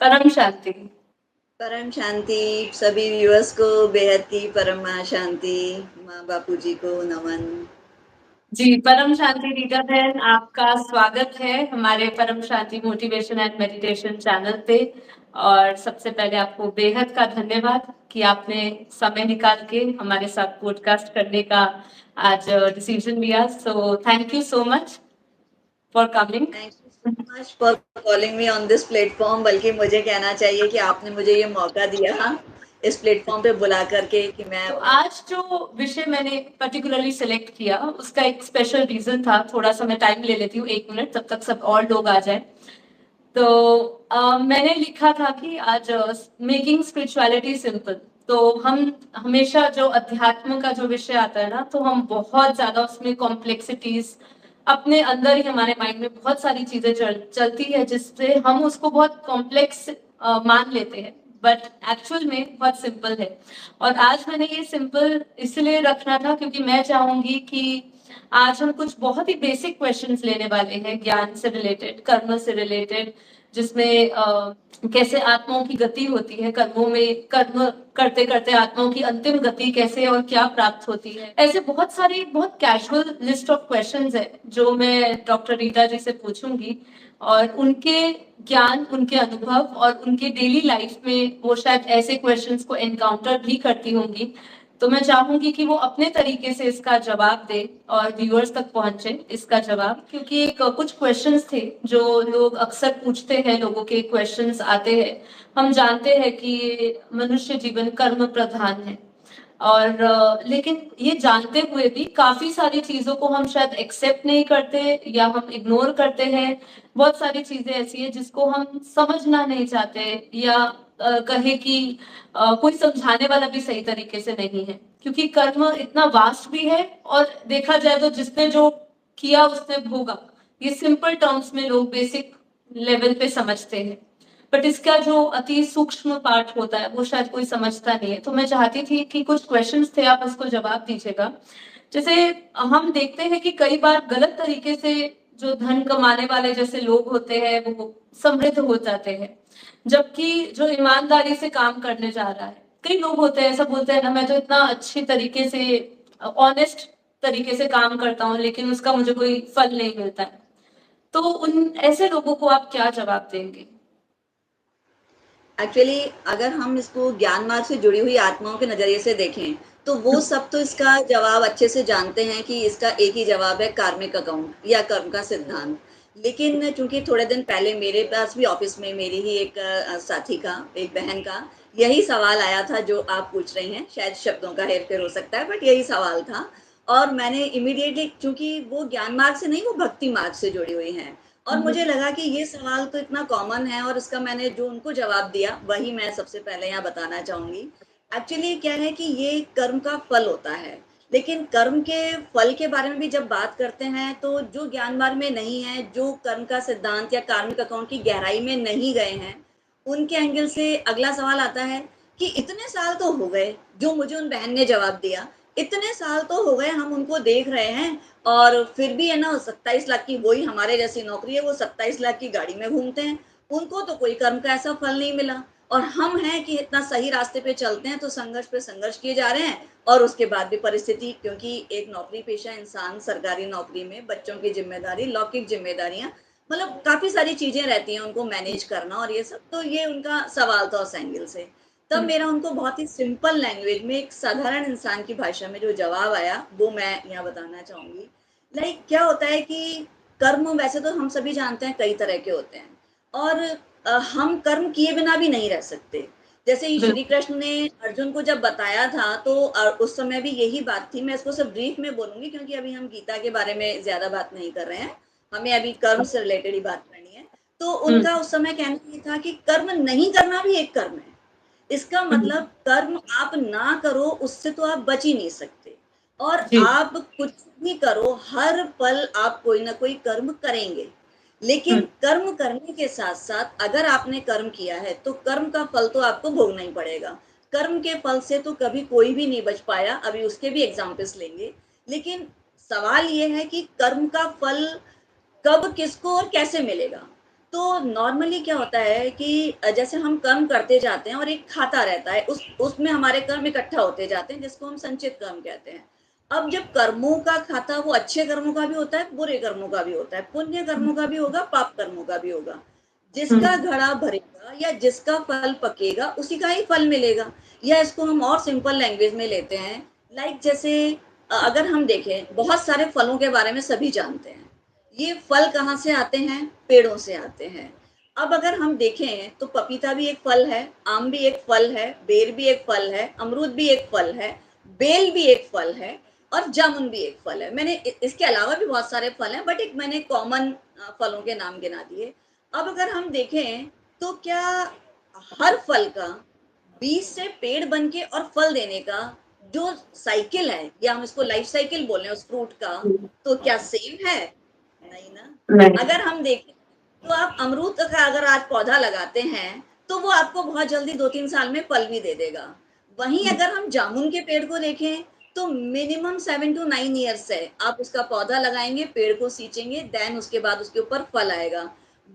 परम शांति। परम शांति। सभी व्यूअर्स को बेहद की परम शांति। माँ बापू जी को नमन। जी, परम शांति रीटा बहन, आपका स्वागत है हमारे परम शांति मोटिवेशन एंड मेडिटेशन चैनल पे। और सबसे पहले आपको बेहद का धन्यवाद कि आपने समय निकाल के हमारे साथ पॉडकास्ट करने का आज डिसीजन लिया। So thank you so much for coming. Thank you so much for calling me on this platform. बल्कि मुझे कहना चाहिए कि आपने मुझे ये मौका दिया इस प्लेटफॉर्म पे बुला करके कि मैं तो अपने। आज जो विषय मैंने पर्टिकुलरली सिलेक्ट किया उसका एक स्पेशल रीजन था। थोड़ा सा मैं टाइम ले लेती हूँ, 1 मिनट, तब तक सब और लोग आ जाए। तो मैंने लिखा था कि आज मेकिंग स्पिरिचुअलिटी सिंपल। तो हम हमेशा जो अध्यात्म का जो विषय आता है ना, तो हम बहुत ज्यादा उसमें कॉम्प्लेक्सिटीज अपने अंदर ही, हमारे माइंड में बहुत सारी चीजें चलती है जिससे हम उसको बहुत कॉम्प्लेक्स मान लेते हैं। बट एक्चुअल में बहुत सिंपल है। और आज मैंने ये सिंपल इसलिए रखना था क्योंकि मैं चाहूंगी कि आज हम कुछ बहुत ही बेसिक क्वेश्चंस लेने वाले हैं, ज्ञान से रिलेटेड, कर्म से रिलेटेड, जिसमें कैसे आत्माओं की गति होती है, कर्मों में कर्म करते करते आत्माओं की अंतिम गति कैसे और क्या प्राप्त होती है। ऐसे बहुत सारी बहुत कैजुअल लिस्ट ऑफ क्वेश्चंस है जो मैं डॉक्टर रीटा जी से पूछूंगी। और उनके ज्ञान, उनके अनुभव और उनके डेली लाइफ में वो शायद ऐसे क्वेश्चंस को एनकाउंटर भी करती होंगी। तो मैं चाहूंगी कि वो अपने तरीके से इसका जवाब दे और व्यूअर्स तक पहुंचे इसका जवाब। क्योंकि एक कुछ क्वेश्चंस थे जो लोग अक्सर पूछते हैं, लोगों के क्वेश्चंस आते हैं। हम जानते हैं कि मनुष्य जीवन कर्म प्रधान है। और लेकिन ये जानते हुए भी काफी सारी चीजों को हम शायद एक्सेप्ट नहीं करते या हम इग्नोर करते हैं। बहुत सारी चीजें ऐसी है जिसको हम समझना नहीं चाहते, या कहे कि कोई समझाने वाला भी सही तरीके से नहीं है, क्योंकि कर्म इतना वास्ट भी है। और देखा जाए तो जिसने जो किया उसने भोगा, ये सिंपल टर्म्स में लोग बेसिक लेवल पे समझते हैं। बट इसका जो अति सूक्ष्म पार्ट होता है वो शायद कोई समझता नहीं है। तो मैं चाहती थी कि कुछ क्वेश्चंस थे, आप उसको जवाब दीजिएगा। जैसे हम देखते हैं कि कई बार गलत तरीके से जो धन कमाने वाले जैसे लोग होते हैं वो समृद्ध हो जाते हैं, जबकि जो ईमानदारी से काम करने जा रहा है, कई लोग होते हैं ऐसा बोलते हैं ना, मैं तो इतना अच्छी तरीके से ऑनेस्ट तरीके से काम करता हूँ लेकिन उसका मुझे कोई फल नहीं मिलता है। तो उन ऐसे लोगों को आप क्या जवाब देंगे? एक्चुअली अगर हम इसको ज्ञान मार्ग से जुड़ी हुई आत्माओं के नजरिए से देखें तो वो सब तो इसका जवाब अच्छे से जानते हैं कि इसका एक ही जवाब है, कार्मिक अकाउंट या कर्म का सिद्धांत। लेकिन चूंकि थोड़े दिन पहले मेरे पास भी ऑफिस में मेरी ही एक साथी का, एक बहन का यही सवाल आया था जो आप पूछ रही हैं। शायद शब्दों का हेर फेर हो सकता है बट यही सवाल था। और मैंने इमीडिएटली, चूंकि वो ज्ञान मार्ग से नहीं, वो भक्ति मार्ग से जुड़ी हुई हैं, और मुझे लगा कि ये सवाल तो इतना कॉमन है और इसका मैंने जो उनको जवाब दिया वही मैं सबसे पहले यहाँ बताना चाहूंगी। एक्चुअली क्या है कि ये कर्म का फल होता है। लेकिन कर्म के फल के बारे में भी जब बात करते हैं तो जो ज्ञान मार्ग में नहीं है, जो कर्म का सिद्धांत या कार्मिक अकाउंट की गहराई में नहीं गए हैं, उनके एंगल से अगला सवाल आता है कि इतने साल तो हो गए, जो मुझे उन बहन ने जवाब दिया, इतने साल तो हो गए हम उनको देख रहे हैं और फिर भी है ना 27 लाख की, वही हमारे जैसी नौकरी है, वो 27 लाख की गाड़ी में घूमते हैं, उनको तो कोई कर्म का ऐसा फल नहीं मिला। और हम हैं कि इतना सही रास्ते पे चलते हैं तो संघर्ष पे संघर्ष किए जा रहे हैं, और उसके बाद भी परिस्थिति, क्योंकि एक नौकरी पेशा इंसान सरकारी नौकरी में बच्चों की जिम्मेदारी, लौकिक जिम्मेदारियां, मतलब काफी सारी चीजें रहती हैं उनको मैनेज करना, और ये सब तो ये उनका सवाल था उस एंगल से। तब मेरा उनको बहुत ही सिंपल लैंग्वेज में, एक साधारण इंसान की भाषा में जो जवाब आया वो मैं यहाँ बताना चाहूंगी। लाइक क्या होता है कि कर्म वैसे तो हम सभी जानते हैं कई तरह के होते हैं, और हम कर्म किए बिना भी नहीं रह सकते। जैसे ही श्री बिल्कुल। कृष्ण ने अर्जुन को जब बताया था तो उस समय भी यही बात थी। मैं इसको सिर्फ ब्रीफ में बोलूंगी क्योंकि अभी हम गीता के बारे में ज्यादा बात नहीं कर रहे हैं, हमें अभी कर्म से रिलेटेड ही बात करनी है। तो उनका उस समय कहना ये था कि कर्म नहीं करना भी एक कर्म है। इसका मतलब कर्म आप ना करो उससे तो आप बच ही नहीं सकते, और जी। आप कुछ भी करो हर पल आप कोई ना कोई कर्म करेंगे। लेकिन कर्म करने के साथ साथ अगर आपने कर्म किया है तो कर्म का फल तो आपको भोगना ही पड़ेगा। कर्म के फल से तो कभी कोई भी नहीं बच पाया, अभी उसके भी एग्जाम्पल्स लेंगे। लेकिन सवाल ये है कि कर्म का फल कब, किसको और कैसे मिलेगा। तो नॉर्मली क्या होता है कि जैसे हम कर्म करते जाते हैं और एक खाता रहता है, उसमें हमारे कर्म इकट्ठा होते जाते हैं, जिसको हम संचित कर्म कहते हैं। अब जब कर्मों का खाता, वो अच्छे कर्मों का भी होता है, बुरे कर्मों का भी होता है, पुण्य कर्मों का भी होगा, पाप कर्मों का भी होगा। जिसका घड़ा भरेगा या जिसका फल पकेगा उसी का ही फल मिलेगा। या इसको हम और सिंपल लैंग्वेज में लेते हैं, लाइक जैसे अगर हम देखें, बहुत सारे फलों के बारे में सभी जानते हैं। ये फल कहाँ से आते हैं? पेड़ों से आते हैं। अब अगर हम देखें तो पपीता भी एक फल है, आम भी एक फल है, बेर भी एक फल है, अमरूद भी एक फल है, बेल भी एक फल है और जामुन भी एक फल है। मैंने इसके अलावा भी बहुत सारे फल हैं, बट एक मैंने कॉमन फलों के नाम गिना दिए। अब अगर हम देखें तो क्या हर फल का बीज से पेड़ बन के और फल देने का जो साइकिल है, या हम इसको लाइफ साइकिल बोल रहे हैं उस फ्रूट का, तो क्या सेम है? नहीं ना। नहीं। अगर हम देखें तो आप अमरूद का अगर आज पौधा लगाते हैं तो वो आपको बहुत जल्दी 2-3 साल में फल भी दे देगा। वहीं अगर हम जामुन के पेड़ को देखें तो मिनिमम 7 to 9 years है, आप उसका पौधा लगाएंगे, पेड़ को सींचेंगे, देन उसके बाद उसके ऊपर फल आएगा।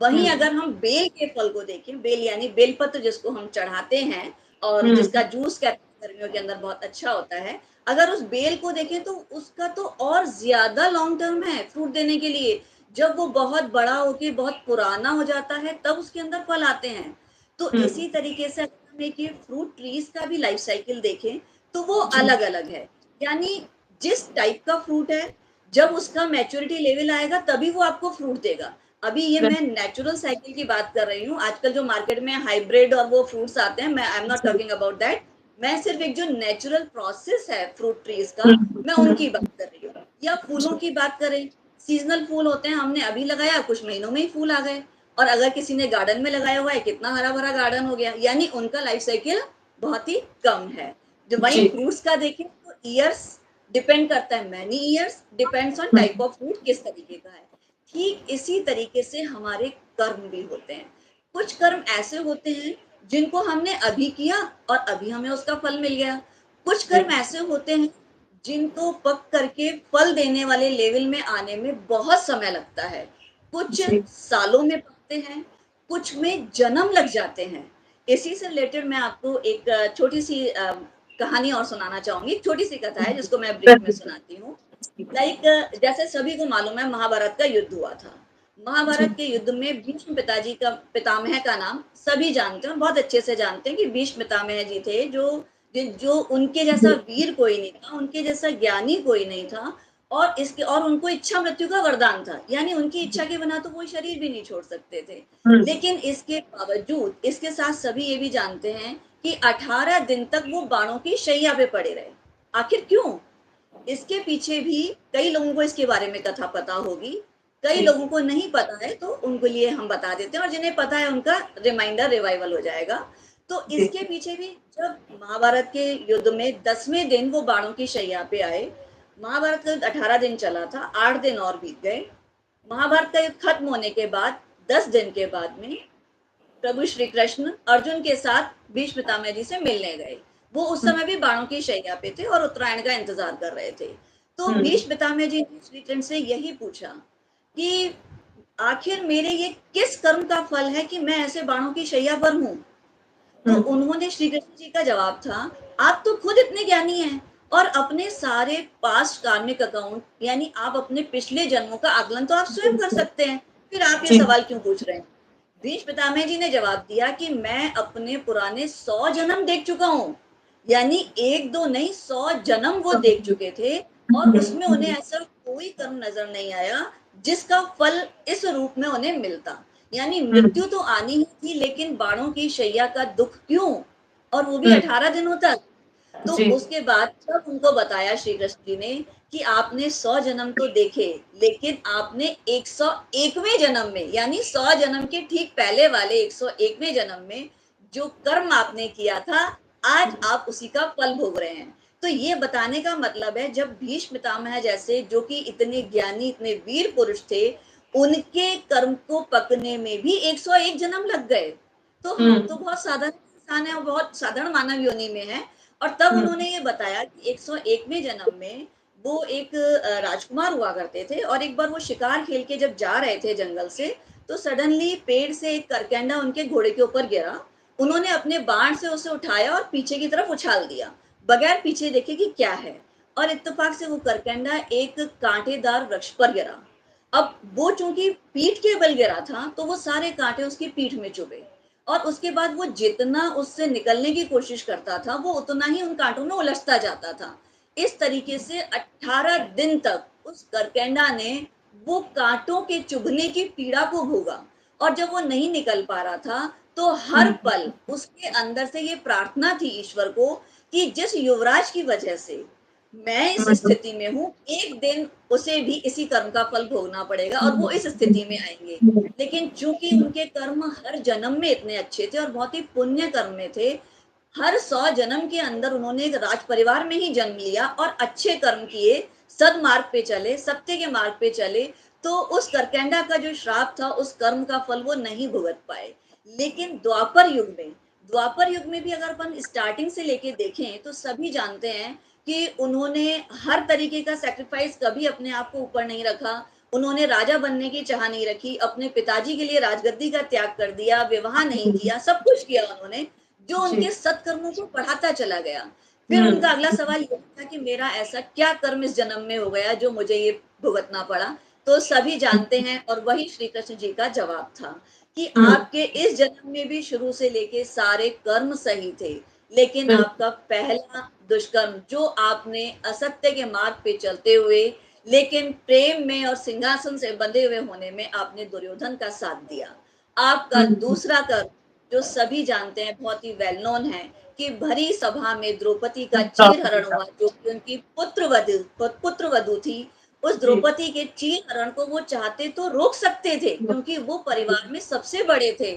वहीं अगर हम बेल के फल को देखें, बेल यानी बेलपत्र जिसको हम चढ़ाते हैं और जिसका जूस गर्मियों के अंदर बहुत अच्छा होता है, अगर उस बेल को देखें तो उसका तो और ज्यादा लॉन्ग टर्म है फ्रूट देने के लिए। जब वो बहुत बड़ा होके बहुत पुराना हो जाता है तब उसके अंदर फल आते हैं। तो इसी तरीके से अगर हम एक ये फ्रूट ट्रीज का भी लाइफ साइकिल देखें तो वो अलग अलग है। यानी जिस टाइप का फ्रूट है, जब उसका मैच्योरिटी लेवल आएगा तभी वो आपको फ्रूट देगा। अभी ये मैं नेचुरल साइकिल की बात कर रही हूँ। आजकल जो मार्केट में हाइब्रिड और वो फ्रूट्स आते हैं, मैं I am not talking about that. मैं सिर्फ एक जो नेचुरल प्रोसेस है फ्रूट ट्रीज का, मैं उनकी बात कर रही हूँ। या फूलों की बात करें, सीजनल फूल होते हैं, हमने अभी लगाया, कुछ महीनों में ही फूल आ गए। और अगर किसी ने गार्डन में लगाया हुआ है, कितना हरा भरा गार्डन हो गया, यानी उनका लाइफ साइकिल बहुत ही कम है। जो वही जी। फ्रूट्स का देखें तो ईयर्स डिपेंड करता है, many years depends on type of fruit किस तरीके का है। ठीक इसी तरीके से हमारे कर्म भी होते हैं। कुछ कर्म ऐसे होते हैं जिनको हमने अभी किया और अभी हमें उसका फल मिल गया। कुछ कर्म ऐसे होते हैं जिनको पक करके फल देने वाले लेवल में आने में बहुत समय लगता है। कुछ जी। सालों में पकते हैं, कुछ में जन्म लग जाते हैं। इसी से रिलेटेड मैं आपको एक छोटी सी कहानी और सुनाना चाहूंगी। छोटी सी कथा है जिसको मैं ब्रीफ में सुनाती हूँ। लाइक जैसे सभी को मालूम है, महाभारत का युद्ध हुआ था। महाभारत के युद्ध में भीष्म पिताजी का, पितामह का नाम सभी जानते हैं, बहुत अच्छे से जानते हैं कि भीष्म पितामह जी थे, जो उनके जैसा वीर कोई नहीं था, उनके जैसा ज्ञानी कोई नहीं था। और उनको इच्छा मृत्यु का वरदान था, यानी उनकी इच्छा के बिना तो वो शरीर भी नहीं छोड़ सकते थे। लेकिन इसके बावजूद, इसके साथ सभी ये भी जानते हैं कि 18 दिन तक वो बाणों की शैया पे पड़े रहे। आखिर क्यों? इसके पीछे भी कई लोगों को इसके बारे में कथा पता होगी, कई लोगों को नहीं पता है, तो उनके लिए हम बता देते हैं, और जिन्हें पता है उनका रिमाइंडर रिवाइवल हो जाएगा। तो इसके पीछे भी, जब महाभारत के युद्ध में 10वें दिन वो बाणों की शैया पे आए, महाभारत का 18 दिन चला था, 8 दिन और बीत गए। महाभारत का युद्ध खत्म होने के बाद 10 दिन के बाद में प्रभु श्री कृष्ण अर्जुन के साथ भीष्म पितामह जी से मिलने गए। वो उस समय भी बाणों की शैया पे थे और उत्तरायण का इंतजार कर रहे थे। तो भीष्म पितामह जी ने श्री कृष्ण से यही पूछा कि आखिर मेरे ये किस कर्म का फल है कि मैं ऐसे बाणों की शैया पर हूँ। तो उन्होंने, श्री कृष्ण जी का जवाब था, आप तो खुद इतने ज्ञानी हैं और अपने सारे पास्ट कार्मिक अकाउंट, यानी आप अपने पिछले जन्मों का आकलन तो आप स्वयं कर सकते हैं, फिर आप ये सवाल क्यों पूछ रहे हैं? भीष्म पितामह जी ने जवाब दिया कि मैं अपने पुराने 100 जन्म देख चुका हूँ। यानी एक दो नहीं, 100 जन्म वो देख चुके थे, और उसमें उन्हें ऐसा कोई कर्म नजर नहीं आया जिसका फल इस रूप में उन्हें मिलता। यानी मृत्यु तो आनी ही थी, लेकिन बाणों की शैया का दुख क्यों, और वो भी 18 दिनों तक। तो जी। उसके बाद जब उनको बताया श्री कृष्ण जी ने कि आपने 100 जन्म तो देखे, लेकिन आपने 101वें जन्म में, यानी 100 जन्म के ठीक पहले वाले 101वें जन्म में जो कर्म आपने किया था, आज आप उसी का फल भोग रहे हैं। तो ये बताने का मतलब है, जब भीष्म पितामह जैसे जो कि इतने ज्ञानी, इतने वीर पुरुष थे, उनके कर्म को पकने में भी 101 जन्म लग गए। तो हम तो बहुत साधारण इंसान है और बहुत साधारण मानव योनि में है। और तब उन्होंने ये बताया कि 101वें जन्म में वो एक राजकुमार हुआ करते थे, और एक बार वो शिकार खेल के जब जा रहे थे जंगल से, तो सडनली पेड़ से एक करकंडा उनके घोड़े के ऊपर गिरा। उन्होंने अपने बाण से उसे उठाया और पीछे की तरफ उछाल दिया, बगैर पीछे देखे कि क्या है। और इत्तेफाक से वो करकंडा एक कांटेदार वृक्ष पर गिरा। अब वो चूंकि पीठ के बल गिरा था, तो वो सारे कांटे उसकी पीठ में चुभे, और उसके बाद वो जितना उससे निकलने की कोशिश करता था, वो उतना ही उन कांटों में उलझता जाता था। इस तरीके से 18 दिन तक उस करकंडा ने वो कांटों के चुभने की पीड़ा को भोगा। और जब वो नहीं निकल पा रहा था, तो हर पल उसके अंदर से ये प्रार्थना थी ईश्वर को कि जिस युवराज की वजह से मैं इस स्थिति में हूँ, एक दिन उसे भी इसी कर्म का फल भोगना पड़ेगा और वो इस स्थिति में आएंगे। लेकिन चूंकि उनके कर्म हर जन्म में इतने अच्छे थे और बहुत ही पुण्य कर्म में थे, हर 100 जन्म के अंदर उन्होंने एक राज परिवार में ही जन्म लिया और अच्छे कर्म किए, सदमार्ग पे चले, सत्य के मार्ग पे चले, तो उस करकंडा का जो श्राप था, उस कर्म का फल वो नहीं भुगत पाए। लेकिन द्वापर युग में भी अगर अपन स्टार्टिंग से लेके देखें, तो सभी जानते हैं कि उन्होंने हर तरीके का सैक्रिफाइस कभी अपने आप को ऊपर नहीं रखा। उन्होंने राजा बनने की चाह नहीं रखी, अपने पिताजी के लिए राजगद्दी का त्याग कर दिया, विवाह नहीं किया, सब कुछ किया उन्होंने, जो जी। उनके सत्कर्मों को बढ़ाता चला गया। फिर उनका अगला सवाल ये था कि मेरा ऐसा क्या कर्म इस जन्म में हो गया जो मुझे ये भुगतना पड़ा। तो सभी जानते हैं, और वही श्री कृष्ण जी का जवाब था कि आपके इस जन्म में भी शुरू से लेके सारे कर्म सही थे, लेकिन आपका पहला दुष्कर्म, जो आपने असत्य के मार्ग पे चलते हुए लेकिन प्रेम में और सिंहासन से बंधे हुए होने में आपने दुर्योधन का साथ दिया। आपका दूसरा कर्म, जो सभी जानते हैं, बहुत ही वेल नोन है, कि भरी सभा में द्रौपदी का चीरहरण हुआ, जो कि उनकी पुत्र वधू थी। उस द्रौपदी के चीरहरण को वो चाहते तो रोक सकते थे, क्योंकि वो परिवार में सबसे बड़े थे,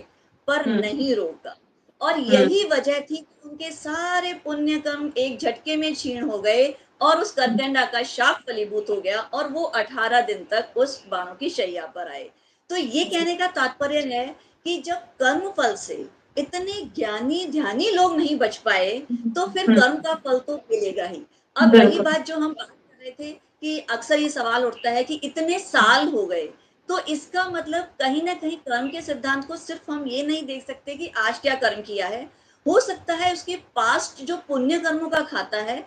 पर नहीं रोका। और यही वजह थी कि उनके सारे पुण्य कर्म एक झटके में क्षीण हो गए, और उस करकंडा का शाप फलीभूत हो गया, और वो 18 दिन तक उस बाणों की शैया पर आए। तो ये कहने का तात्पर्य है कि जब कर्म फल से इतने ज्ञानी ध्यानी लोग नहीं बच पाए, तो फिर कर्म का फल तो मिलेगा ही। अब रही बिल्कुल। बात जो हम बात कर रहे थे, कि अक्सर ये सवाल उठता है कि इतने साल हो गए, तो इसका मतलब कहीं ना कहीं कर्म के सिद्धांत को सिर्फ हम ये नहीं देख सकते कि आज क्या कर्म किया है। हो सकता है उसके पास्ट जो पुण्य कर्मों का खाता है,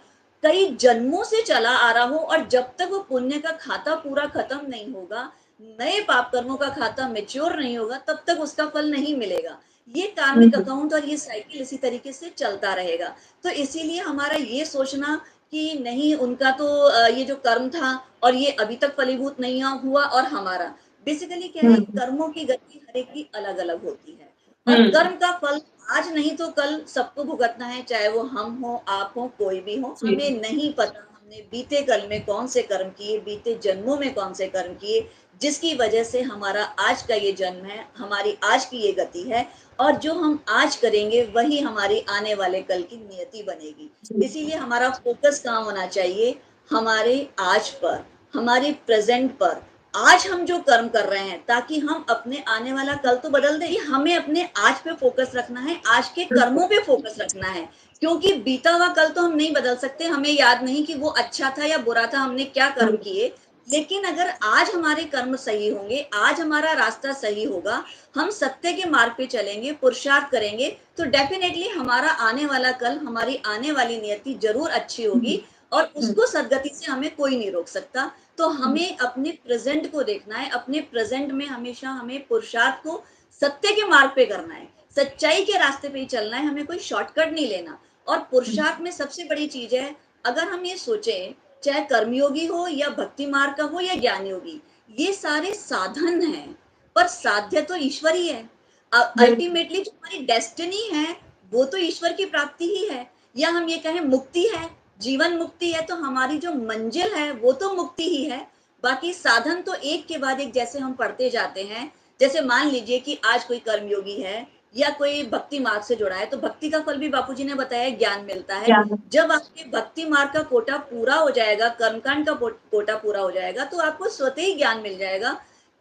कई जन्मों से चला आ रहा हो, और जब तक वो पुण्य का खाता पूरा खत्म नहीं होगा, नए पाप कर्मों का खाता मेच्योर नहीं होगा, तब तक उसका फल नहीं मिलेगा। ये कार्मिक अकाउंट और ये साइकिल इसी तरीके से चलता रहेगा। तो इसीलिए हमारा ये सोचना कि नहीं, उनका तो ये जो कर्म था और ये अभी तक फलीभूत नहीं हुआ, और हमारा बेसिकली क्या है, कर्मों की गति हर एक की अलग अलग होती है, और कर्म का फल आज नहीं तो कल सबको भुगतना है, चाहे वो हम हो, आप हो, कोई भी हो। जी। हमें नहीं पता हमने बीते कल में कौन से कर्म किए, बीते जन्मों में कौन से कर्म किए, जिसकी वजह से हमारा आज का ये जन्म है, हमारी आज की ये गति है, और जो हम आज करेंगे वही हमारी आने वाले कल की नियति बनेगी। इसीलिए हमारा फोकस कहाँ होना चाहिए, हमारे आज पर, हमारे प्रेजेंट पर। आज हम जो कर्म कर रहे हैं, ताकि हम अपने आने वाला कल तो बदल दें, हमें अपने आज पे फोकस रखना है, आज के कर्मों पे फोकस रखना है। क्योंकि बीता हुआ कल तो हम नहीं बदल सकते, हमें याद नहीं कि वो अच्छा था या बुरा था, हमने क्या कर्म किए। लेकिन अगर आज हमारे कर्म सही होंगे, आज हमारा रास्ता सही होगा, हम सत्य के मार्ग पे चलेंगे, पुरुषार्थ करेंगे, तो डेफिनेटली हमारा आने वाला कल, हमारी आने वाली नियति जरूर अच्छी होगी, और उसको सदगति से हमें कोई नहीं रोक सकता। तो हमें अपने प्रेजेंट को देखना है, अपने प्रेजेंट में हमेशा हमें पुरुषार्थ को सत्य के मार्ग पे करना है, सच्चाई के रास्ते पे ही चलना है, हमें कोई शॉर्टकट नहीं लेना। और पुरुषार्थ में सबसे बड़ी चीज है, अगर हम ये सोचें, चाहे कर्मयोगी हो या भक्ति मार्ग का हो या ज्ञान योगी, ये सारे साधन हैं, पर साध्य तो ईश्वर ही है। अल्टीमेटली जो हमारी डेस्टिनी है, वो तो ईश्वर की प्राप्ति ही है, या हम ये कहें मुक्ति है, जीवन मुक्ति है, तो हमारी जो मंजिल है वो तो मुक्ति ही है। बाकी साधन तो एक के बाद एक जैसे हम पढ़ते जाते हैं। जैसे मान लीजिए कि आज कोई कर्मयोगी है या कोई भक्ति मार्ग से जुड़ा है, तो भक्ति का फल भी बापूजी ने बताया ज्ञान मिलता है। जब आपके भक्ति मार्ग का कोटा पूरा हो जाएगा, कर्मकांड का कोटा पूरा हो जाएगा, तो आपको स्वतः ही ज्ञान मिल जाएगा।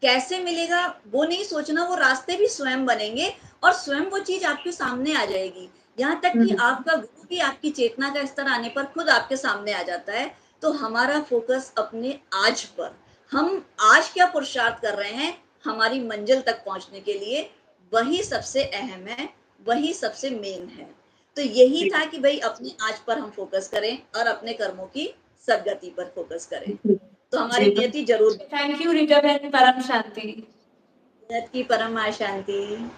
कैसे मिलेगा वो नहीं सोचना, वो रास्ते भी स्वयं बनेंगे, और स्वयं वो चीज आपके सामने आ जाएगी। यहाँ तक कि आपका गुरु भी आपकी चेतना का स्तर आने पर खुद आपके सामने आ जाता है। तो हमारा फोकस अपने आज पर, हम आज क्या पुरुषार्थ कर रहे हैं, हमारी मंजिल तक पहुंचने के लिए वही सबसे अहम है, वही सबसे मेन है। तो यही जी था कि भाई अपने आज पर हम फोकस करें और अपने कर्मों की सदगति पर फोकस करें। जी तो हमारी जी। नियति जरूर थैंक यू रीटा बहन, परम शांति। नियत की परम शांति।